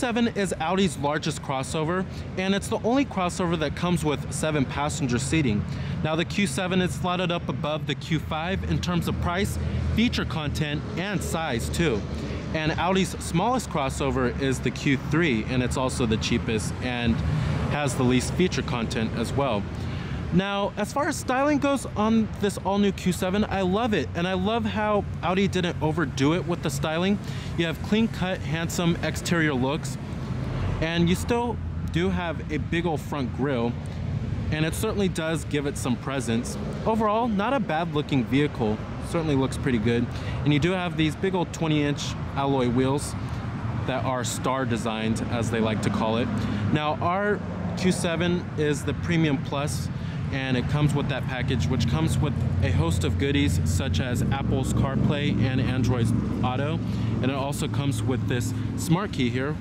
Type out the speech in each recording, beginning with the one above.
Q7 is Audi's largest crossover, and it's the only crossover that comes with 7 passenger seating. Now the Q7 is slotted up above the Q5 in terms of price, feature content, and size too. And Audi's smallest crossover is the Q3, and it's also the cheapest and has the least feature content as well. Now, as far as styling goes on this all-new Q7, I love it, and I love how Audi didn't overdo it with the styling. You have clean-cut, handsome exterior looks, and you still do have a big old front grille, and it certainly does give it some presence. Overall, not a bad-looking vehicle. Certainly looks pretty good, and you do have these big old 20-inch alloy wheels that are star designed, as they like to call it. Now, our Q7 is the Premium Plus, and it comes with that package, which comes with a host of goodies such as Apple's CarPlay and Android's Auto, and it also comes with this smart key here.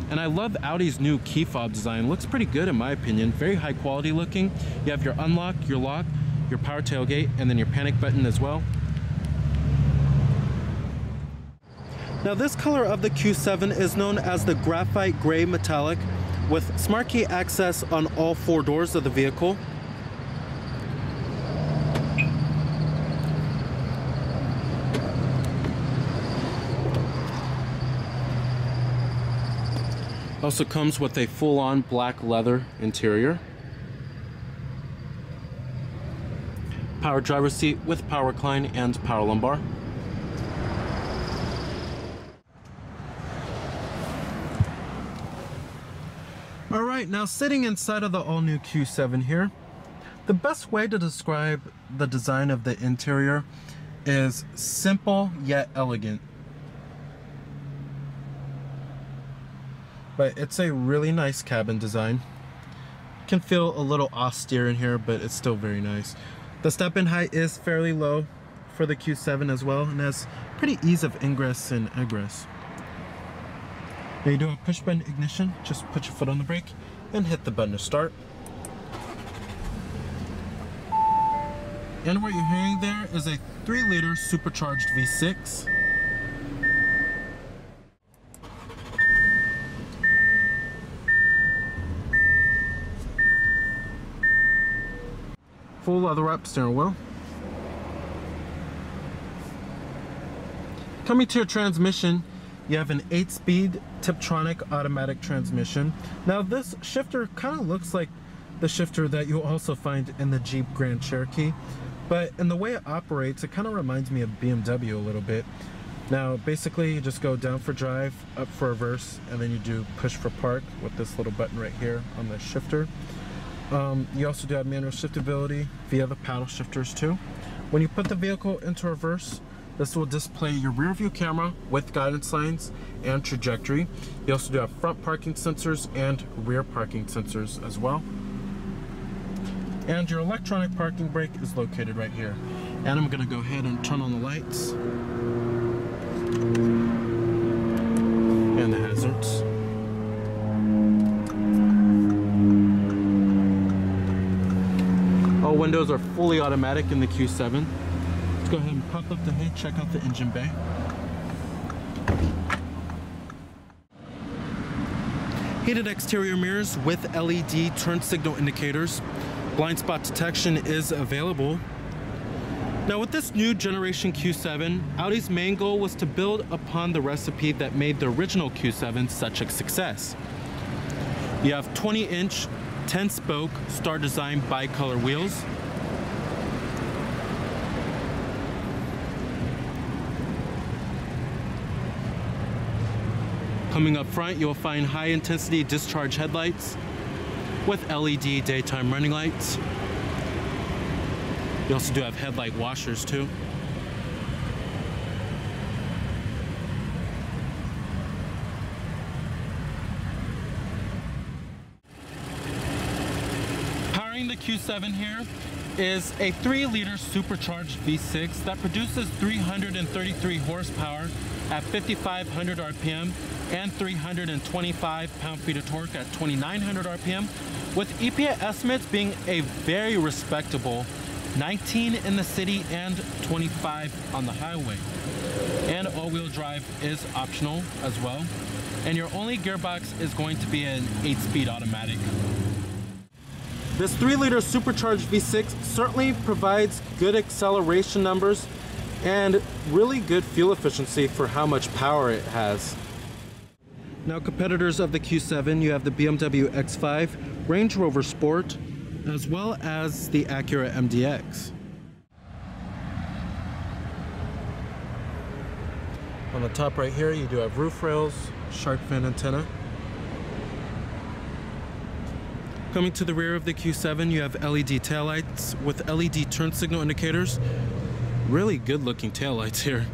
And I love Audi's new key fob design. Looks pretty good in my opinion. Very high quality looking. You have your unlock, your lock, your power tailgate, and then your panic button as well. Now this color of the Q7 is known as the graphite gray metallic, with smart key access on all 4 doors of the vehicle. Also comes with a full-on black leather interior. Power driver's seat with power recline and power lumbar. Alright, now sitting inside of the all-new Q7 here, the best way to describe the design of the interior is simple yet elegant. But it's a really nice cabin design. Can feel a little austere in here, but it's still very nice. The step-in height is fairly low for the Q7 as well, and has pretty ease of ingress and egress. Now you do a push button ignition, just put your foot on the brake and hit the button to start. And what you're hearing there is a 3-liter supercharged V6. Full leather wrapped steering wheel. Coming to your transmission, you have an 8-speed Tiptronic automatic transmission. Now this shifter kind of looks like the shifter that you'll also find in the Jeep Grand Cherokee, but in the way it operates, it kind of reminds me of BMW a little bit. Now basically you just go down for drive, up for reverse, and then you do push for park with this little button right here on the shifter. You also do have manual shiftability via the paddle shifters too. When you put the vehicle into reverse, this will display your rear view camera with guidance lines and trajectory. You also do have front parking sensors and rear parking sensors as well. And your electronic parking brake is located right here. And I'm gonna go ahead and turn on the lights and the hazards. All windows are fully automatic in the Q7. Let's go ahead and pop up the hood, check out the engine bay. Heated exterior mirrors with LED turn signal indicators. Blind spot detection is available. Now with this new generation Q7, Audi's main goal was to build upon the recipe that made the original Q7 such a success. You have 20-inch 10-spoke star design bicolor wheels. Coming up front, you'll find high-intensity discharge headlights with LED daytime running lights. You also do have headlight washers too. Powering the Q7 here is a 3-liter supercharged V6 that produces 333 horsepower at 5,500 RPM and 325 pound-feet of torque at 2,900 RPM, with EPA estimates being a very respectable 19 in the city and 25 on the highway. And all-wheel drive is optional as well. and your only gearbox is going to be an 8-speed automatic. This 3-liter supercharged V6 certainly provides good acceleration numbers and really good fuel efficiency for how much power it has. Now, competitors of the Q7, you have the BMW X5, Range Rover Sport, as well as the Acura MDX. On the top right here, you do have roof rails, shark fin antenna. Coming to the rear of the Q7, you have LED taillights with LED turn signal indicators. Really good looking taillights here.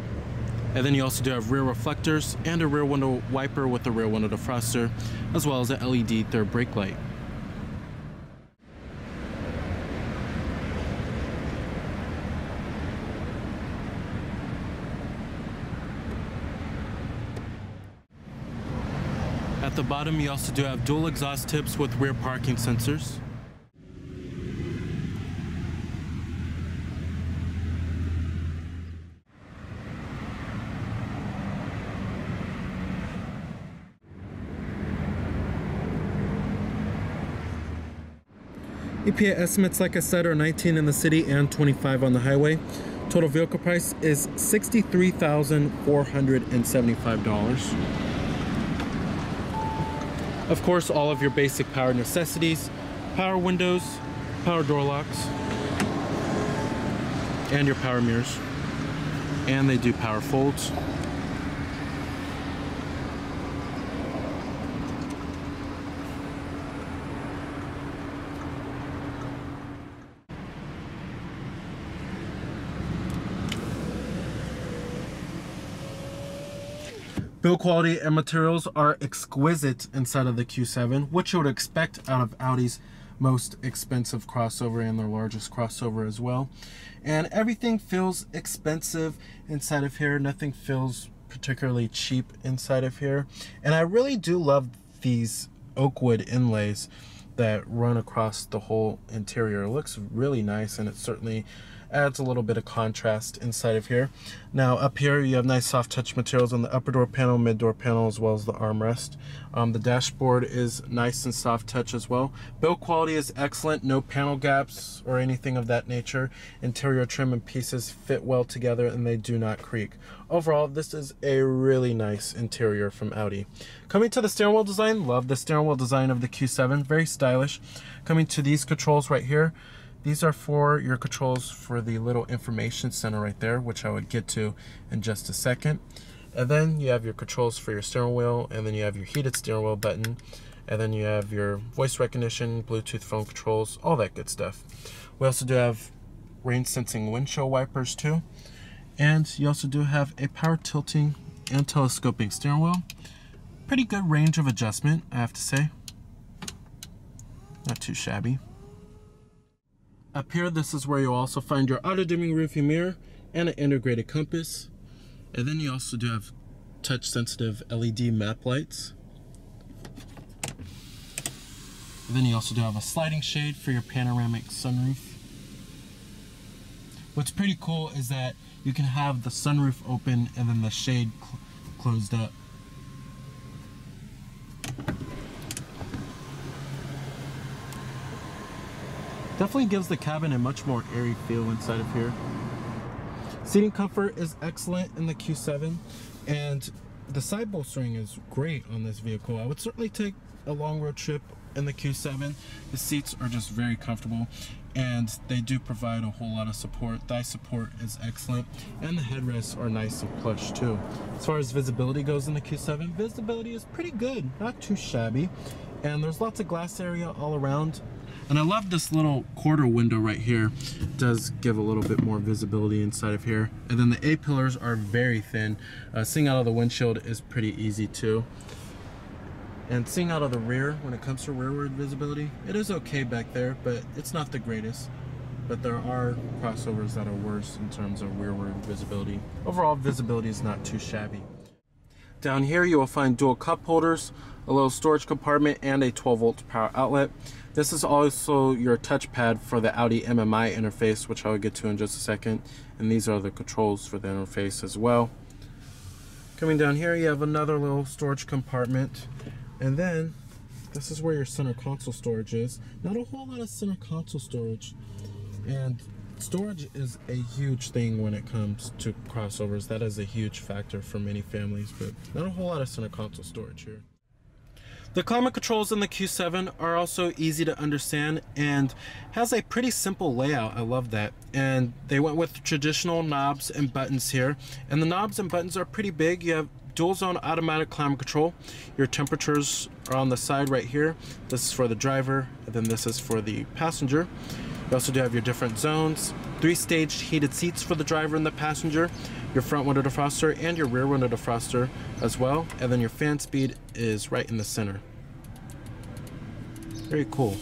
And then you also do have rear reflectors and a rear window wiper with a rear window defroster, as well as a LED third brake light. At the bottom, you also do have dual exhaust tips with rear parking sensors. EPA estimates, like I said, are 19 in the city and 25 on the highway. Total vehicle price is $63,475. Of course, all of your basic power necessities, power windows, power door locks, and your power mirrors. And they do power folds. Build quality and materials are exquisite inside of the Q7, which you would expect out of Audi's most expensive crossover and their largest crossover as well. And everything feels expensive inside of here. Nothing feels particularly cheap inside of here. And I really do love these oak wood inlays that run across the whole interior. It looks really nice, and it certainly adds a little bit of contrast inside of here. Now up here you have nice soft touch materials on the upper door panel, mid door panel, as well as the armrest. The dashboard is nice and soft touch as well. Build quality is excellent, no panel gaps or anything of that nature. Interior trim and pieces fit well together and they do not creak. Overall, this is a really nice interior from Audi. Coming to the steering wheel design, love the steering wheel design of the Q7, very stylish. Coming to these controls right here, these are for your controls for the little information center right there, which I would get to in just a second. And then you have your controls for your steering wheel, and then you have your heated steering wheel button, and then you have your voice recognition, Bluetooth phone controls, all that good stuff. We also do have rain sensing windshield wipers too. And you also do have a power tilting and telescoping steering wheel. Pretty good range of adjustment, I have to say. Not too shabby. Up here, this is where you'll also find your auto-dimming rearview mirror and an integrated compass. And then you also do have touch-sensitive LED map lights. And then you also do have a sliding shade for your panoramic sunroof. What's pretty cool is that you can have the sunroof open and then the shade closed up. Definitely gives the cabin a much more airy feel inside of here. Seating comfort is excellent in the Q7, and the side bolstering is great on this vehicle. I would certainly take a long road trip in the Q7. The seats are just very comfortable, and they do provide a whole lot of support. Thigh support is excellent, and the headrests are nice and plush too. As far as visibility goes in the Q7, visibility is pretty good, not too shabby, and there's lots of glass area all around. And I love this little quarter window right here. It does give a little bit more visibility inside of here. And then the A-pillars are very thin. Seeing out of the windshield is pretty easy too. And seeing out of the rear, when it comes to rearward visibility, it is okay back there, but it's not the greatest. But there are crossovers that are worse in terms of rearward visibility. Overall, visibility is not too shabby. Down here, you will find dual cup holders, a little storage compartment, and a 12-volt power outlet. This is also your touchpad for the Audi MMI interface, which I will get to in just a second. And these are the controls for the interface as well. Coming down here, you have another little storage compartment. And then, this is where your center console storage is. Not a whole lot of center console storage. And storage is a huge thing when it comes to crossovers. That is a huge factor for many families, but not a whole lot of center console storage here. The climate controls in the Q7 are also easy to understand and has a pretty simple layout. I love that. And they went with traditional knobs and buttons here. And the knobs and buttons are pretty big. You have dual zone automatic climate control. Your temperatures are on the side right here. This is for the driver, and then this is for the passenger. You also do have your different zones, 3-stage heated seats for the driver and the passenger, your front window defroster and your rear window defroster as well, and then your fan speed is right in the center. Very cool.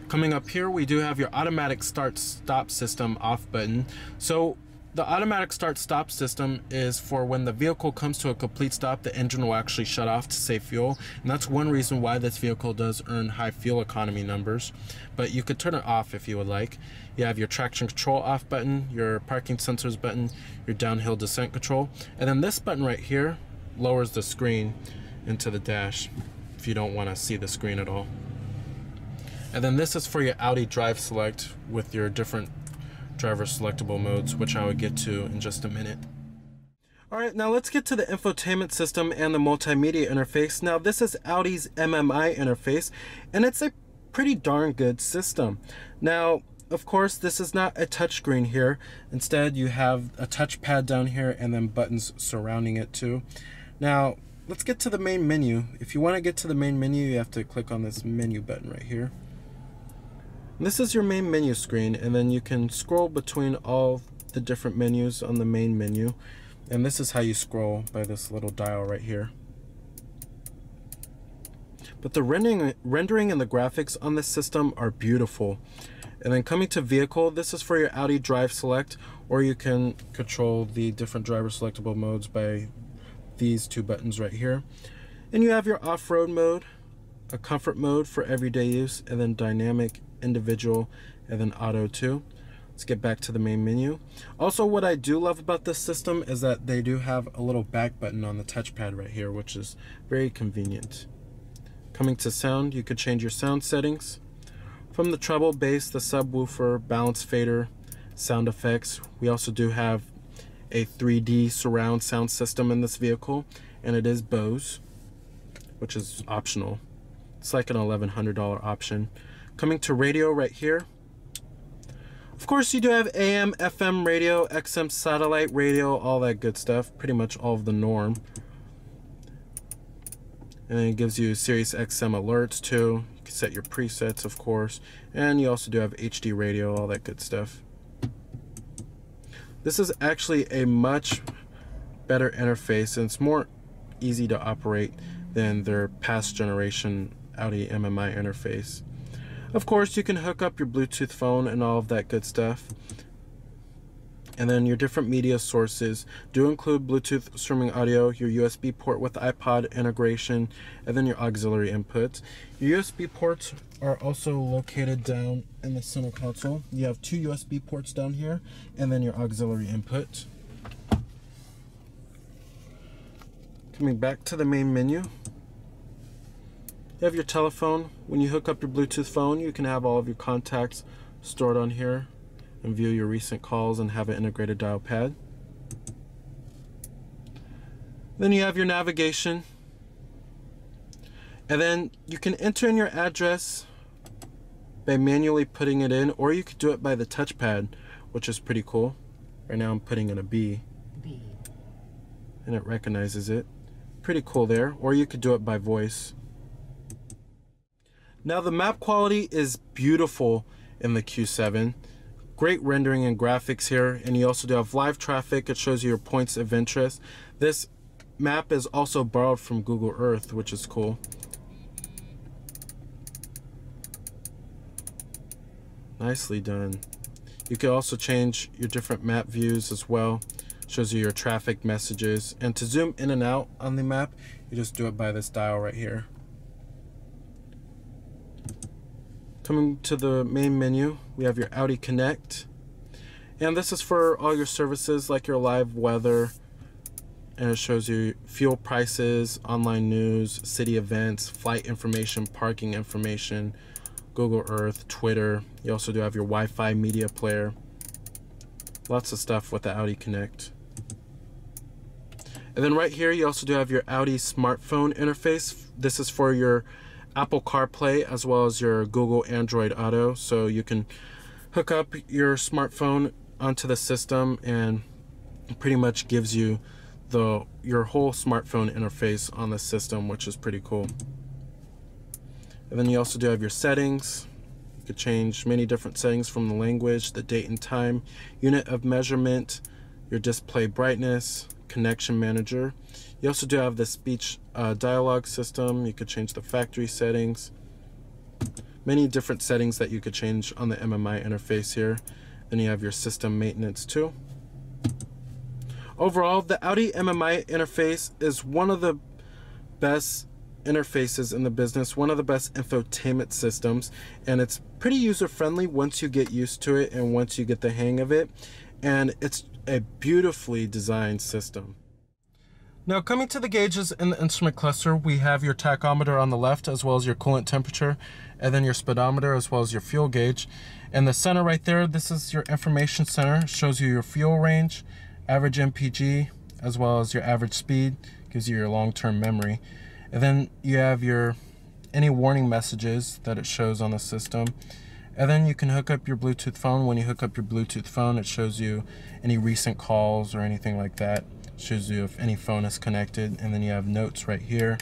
Coming up here, we do have your automatic start-stop system off button. So the automatic start-stop system is for when the vehicle comes to a complete stop, the engine will actually shut off to save fuel. And that's one reason why this vehicle does earn high fuel economy numbers. But you could turn it off if you would like. You have your traction control off button, your parking sensors button, your downhill descent control. And then this button right here lowers the screen into the dash if you don't want to see the screen at all. And then this is for your Audi Drive Select with your different driver selectable modes, which I will get to in just a minute. Alright, now let's get to the infotainment system and the multimedia interface. Now this is Audi's MMI interface, and it's a pretty darn good system. Now, of course, this is not a touchscreen here. Instead, you have a touchpad down here and then buttons surrounding it too. Now, let's get to the main menu. If you want to get to the main menu, you have to click on this menu button right here. This is your main menu screen, and then you can scroll between all the different menus on the main menu. And this is how you scroll, by this little dial right here. But the rendering and the graphics on this system are beautiful. And then coming to vehicle, this is for your Audi Drive Select, or you can control the different driver selectable modes by these two buttons right here. And you have your off-road mode, a comfort mode for everyday use, and then dynamic, individual, and then auto too. Let's get back to the main menu. Also, what I do love about this system is that they do have a little back button on the touchpad right here, which is very convenient. Coming to sound, you could change your sound settings. From the treble, bass, the subwoofer, balance fader, sound effects. We also do have a 3D surround sound system in this vehicle, and it is Bose, which is optional. It's like an $1,100 option. Coming to radio right here. Of course, you do have AM, FM radio, XM satellite radio, all that good stuff. Pretty much all of the norm. And then it gives you Sirius XM alerts too. You can set your presets, of course. And you also do have HD radio, all that good stuff. This is actually a much better interface, and it's more easy to operate than their past generation Audi MMI interface. Of course, you can hook up your Bluetooth phone and all of that good stuff. And then your different media sources do include Bluetooth streaming audio, your USB port with iPod integration, and then your auxiliary inputs. Your USB ports are also located down in the center console. You have two USB ports down here, and then your auxiliary input. Coming back to the main menu. You have your telephone. When you hook up your Bluetooth phone, you can have all of your contacts stored on here and view your recent calls and have an integrated dial pad. Then you have your navigation. And then you can enter in your address by manually putting it in, or you could do it by the touchpad, which is pretty cool. Right now I'm putting in a B. And it recognizes it. Pretty cool there. Or you could do it by voice. Now the map quality is beautiful in the Q7. Great rendering and graphics here, and you also do have live traffic. It shows you your points of interest. This map is also borrowed from Google Earth, which is cool. Nicely done. You can also change your different map views as well. Shows you your traffic messages, and to zoom in and out on the map, you just do it by this dial right here. Coming to the main menu, we have your Audi Connect, and this is for all your services like your live weather and it shows you fuel prices, online news, city events, flight information, parking information, Google Earth, Twitter. You also do have your Wi-Fi media player. Lots of stuff with the Audi Connect. And then right here you also do have your Audi smartphone interface. This is for your Apple CarPlay as well as your Google Android Auto. So you can hook up your smartphone onto the system and it pretty much gives you your whole smartphone interface on the system, which is pretty cool. And then you also do have your settings. You could change many different settings from the language, the date and time, unit of measurement, your display brightness, connection manager. You also do have the speech dialogue system. You could change the factory settings. Many different settings that you could change on the MMI interface here. Then you have your system maintenance too. Overall, the Audi MMI interface is one of the best interfaces in the business, one of the best infotainment systems, and it's pretty user-friendly once you get used to it and once you get the hang of it, and it's a beautifully designed system. Now, coming to the gauges in the instrument cluster, we have your tachometer on the left as well as your coolant temperature, and then your speedometer as well as your fuel gauge. In the center right there, this is your information center. It shows you your fuel range, average MPG, as well as your average speed, gives you your long-term memory. And then you have your any warning messages that it shows on the system. And then you can hook up your Bluetooth phone. When you hook up your Bluetooth phone, it shows you any recent calls or anything like that. It shows you if any phone is connected. And then you have notes right here.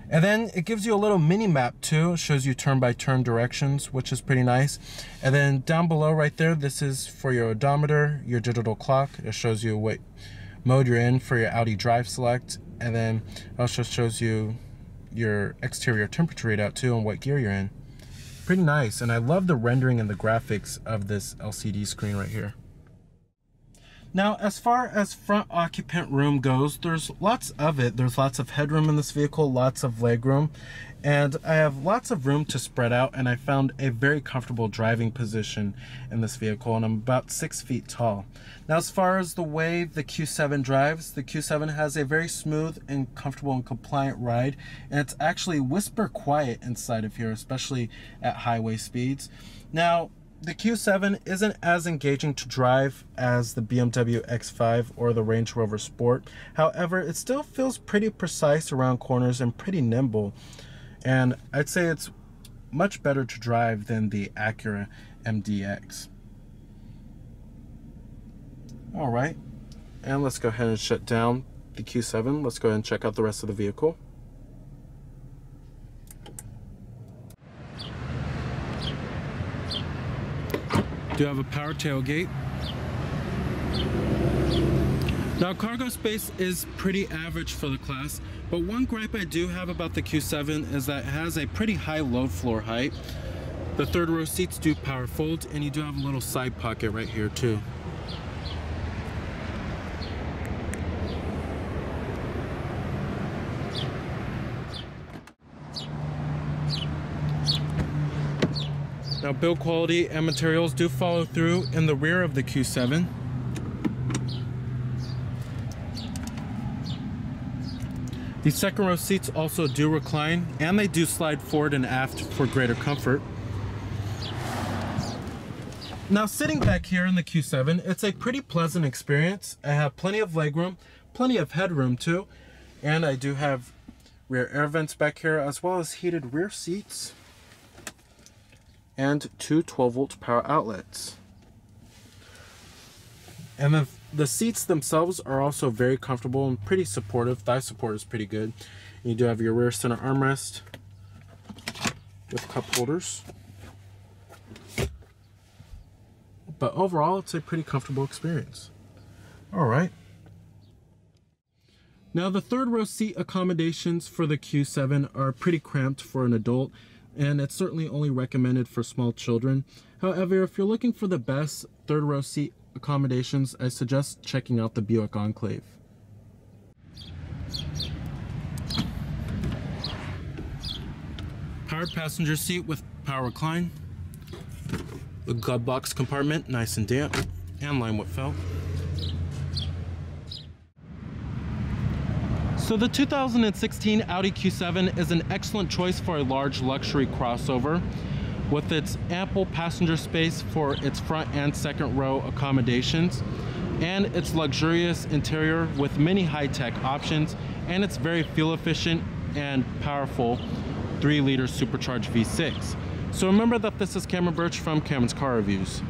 And then it gives you a little mini map too. It shows you turn-by-turn directions, which is pretty nice. And then down below right there, this is for your odometer, your digital clock. It shows you what mode you're in for your Audi Drive Select. And then it also shows you your exterior temperature readout too and what gear you're in. Pretty nice. And I love the rendering and the graphics of this LCD screen right here. Now, as far as front occupant room goes, there's lots of it. There's lots of headroom in this vehicle, lots of legroom, and I have lots of room to spread out, and I found a very comfortable driving position in this vehicle, and I'm about 6 feet tall. Now, as far as the way the Q7 drives, the Q7 has a very smooth and comfortable and compliant ride, and it's actually whisper quiet inside of here, especially at highway speeds. Now, the Q7 isn't as engaging to drive as the BMW X5 or the Range Rover Sport. However, it still feels pretty precise around corners and pretty nimble. And I'd say it's much better to drive than the Acura MDX. All right, and let's go ahead and shut down the Q7. Let's go ahead and check out the rest of the vehicle. Do have a power tailgate. Now, cargo space is pretty average for the class, but one gripe I do have about the Q7 is that it has a pretty high load floor height. The third row seats do power fold, and you do have a little side pocket right here too. Now, build quality and materials do follow through in the rear of the Q7. The second row seats also do recline, and they do slide forward and aft for greater comfort. Now, sitting back here in the Q7, it's a pretty pleasant experience. I have plenty of legroom, plenty of headroom too, and I do have rear air vents back here as well as heated rear seats and two 12-volt power outlets. And then the seats themselves are also very comfortable and pretty supportive. Thigh support is pretty good. And you do have your rear center armrest with cup holders. But overall, it's a pretty comfortable experience. All right. Now, the third row seat accommodations for the Q7 are pretty cramped for an adult, and it's certainly only recommended for small children. However, if you're looking for the best third row seat accommodations, I suggest checking out the Buick Enclave. Powered passenger seat with power recline. The glove box compartment, nice and damp, and lined with felt. So the 2016 Audi Q7 is an excellent choice for a large luxury crossover with its ample passenger space for its front and second row accommodations, and its luxurious interior with many high-tech options, and its very fuel efficient and powerful 3-liter supercharged V6. So remember that this is Cameron Birch from Cameron's Car Reviews.